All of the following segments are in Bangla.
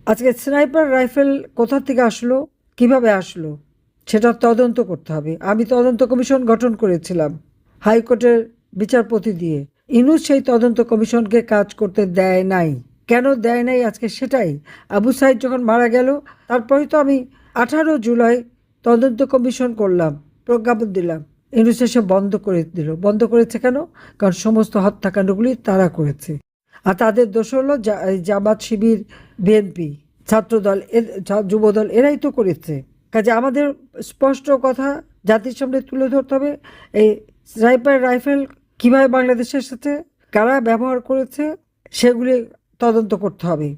আজকে স্নাইপার রাইফেল কোথা থেকে আসলো, কিভাবে আসলো, সেটা তদন্ত করতে হবে। আমি তদন্ত কমিশন গঠন করেছিলাম হাইকোর্টের বিচারপতি দিয়ে। ইনুস সেই তদন্ত কমিশনকে কাজ করতে দেয় নাই। কেন দেয় নাই আজকে সেটাই। আবু সাইদ যখন মারা গেল, তারপরে তো আমি 18 জুলাই তদন্ত কমিশন করলাম, প্রজ্ঞাপন দিলাম। ইনুস এসে বন্ধ করে দিল। বন্ধ করেছে কেন? কারণ সমস্ত হত্যাকাণ্ডগুলি তারা করেছে। আর তাদের দোষ হলো জামাত, শিবির, বিএনপি, ছাত্রদল, যুবদল, এরাই তো করেছে। কাজে আমাদের স্পষ্ট কথা জাতির সামনে তুলে ধরতে হবে। এই স্নাইপার রাইফেল কীভাবে বাংলাদেশের সাথে কারা ব্যবহার করেছে সেগুলি তদন্ত করতে হবে।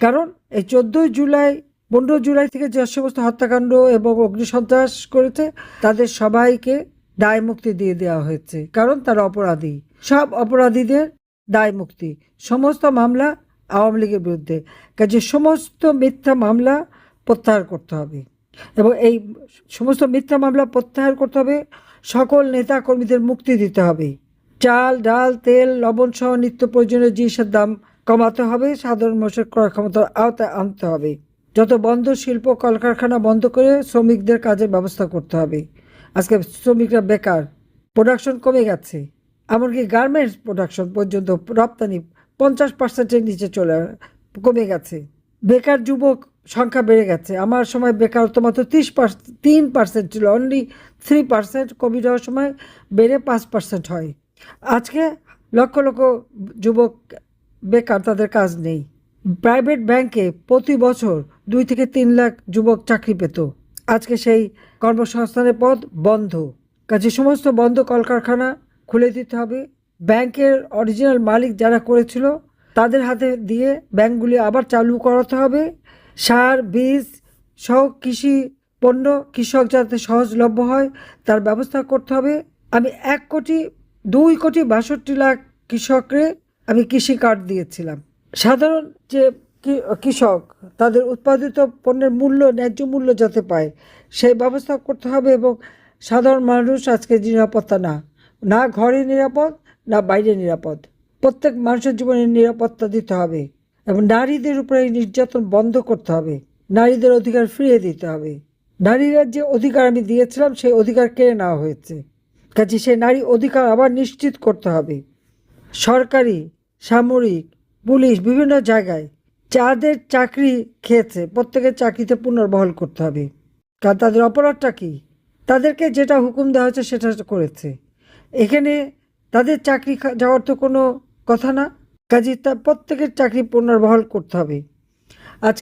কারণ এই 14 জুলাই, 15 জুলাই থেকে যে সমস্ত হত্যাকাণ্ড এবং অগ্নিসন্ত্রাস করেছে, তাদের সবাইকে দায় মুক্তি দিয়ে দেওয়া হয়েছে। কারণ তারা অপরাধী। সব অপরাধীদের দায় মুক্তি। সমস্ত মামলা আওয়ামী লীগের বিরুদ্ধে। কাজে সমস্ত মিথ্যা মামলা প্রত্যাহার করতে হবে এবং এই সমস্ত মিথ্যা মামলা প্রত্যাহার করতে হবে। সকল নেতা কর্মীদের মুক্তি দিতে হবে। চাল, ডাল, তেল, লবণ সহ নিত্য প্রয়োজনীয় জিনিসের দাম কমাতে হবে। সাধারণ মানুষের ক্রয় ক্ষমতার আওতায় আনতে হবে। যত বন্ধ শিল্প কলকারখানা বন্ধ করে শ্রমিকদের কাজের ব্যবস্থা করতে হবে। আজকে শ্রমিকরা বেকার, প্রোডাকশন কমে গেছে। এমনকি গার্মেন্টস প্রোডাকশন পর্যন্ত রপ্তানি 50%-এর নিচে কমে গেছে। বেকার যুবক সংখ্যা বেড়ে গেছে। আমার সময় বেকারত্ব মাত্র 3% ছিল, অনলি 3%। কোভিড হওয়ার সময় বেড়ে 5% হয়। আজকে লক্ষ লক্ষ যুবক বেকার, তাদের কাজ নেই। প্রাইভেট ব্যাংকে প্রতি বছর 2 থেকে 3 লাখ যুবক চাকরি পেত। আজকে সেই কর্মসংস্থানের পদ বন্ধ। কাজে সমস্ত বন্ধ কলকারখানা খুলে দিতে হবে। ব্যাংকের অরিজিনাল মালিক যারা করেছিল তাদের হাতে দিয়ে ব্যাংকগুলি আবার চালু করাতে হবে। সার, বীজ সহ কৃষি পণ্য কৃষক যাতে সহজলভ্য হয় তার ব্যবস্থা করতে হবে। আমি 2,62,62,লাখ কৃষকরে আমি কৃষি কার্ড দিয়েছিলাম। সাধারণ যে কৃষক, তাদের উৎপাদিত পণ্যের মূল্য, ন্যায্য মূল্য যাতে পায় সেই ব্যবস্থা করতে হবে। এবং সাধারণ মানুষ আজকে নিরাপত্তা না ঘরে নিরাপদ, না বাইরে নিরাপদ। প্রত্যেক মানুষের জীবনে নিরাপত্তা দিতে হবে এবং নারীদের উপরে এই নির্যাতন বন্ধ করতে হবে। নারীদের অধিকার ফিরিয়ে দিতে হবে। নারীরা যে অধিকার আমি দিয়েছিলাম সেই অধিকার কেড়ে নেওয়া হয়েছে। কাজে সেই নারী অধিকার আবার নিশ্চিত করতে হবে। সরকারি, সামরিক, পুলিশ বিভিন্ন জায়গায় যাদের চাকরি খেয়েছে প্রত্যেকের চাকরিতে পুনর্বহাল করতে হবে। কারণ তাদের অপরাধটা কী? তাদেরকে যেটা হুকুম দেওয়া হয়েছে সেটা করেছে। এখানে তাদের চাকরি যাওয়ার তো কোনো কথা না। কাজে প্রত্যেকের চাকরি পুনর্বহাল করতে হবে।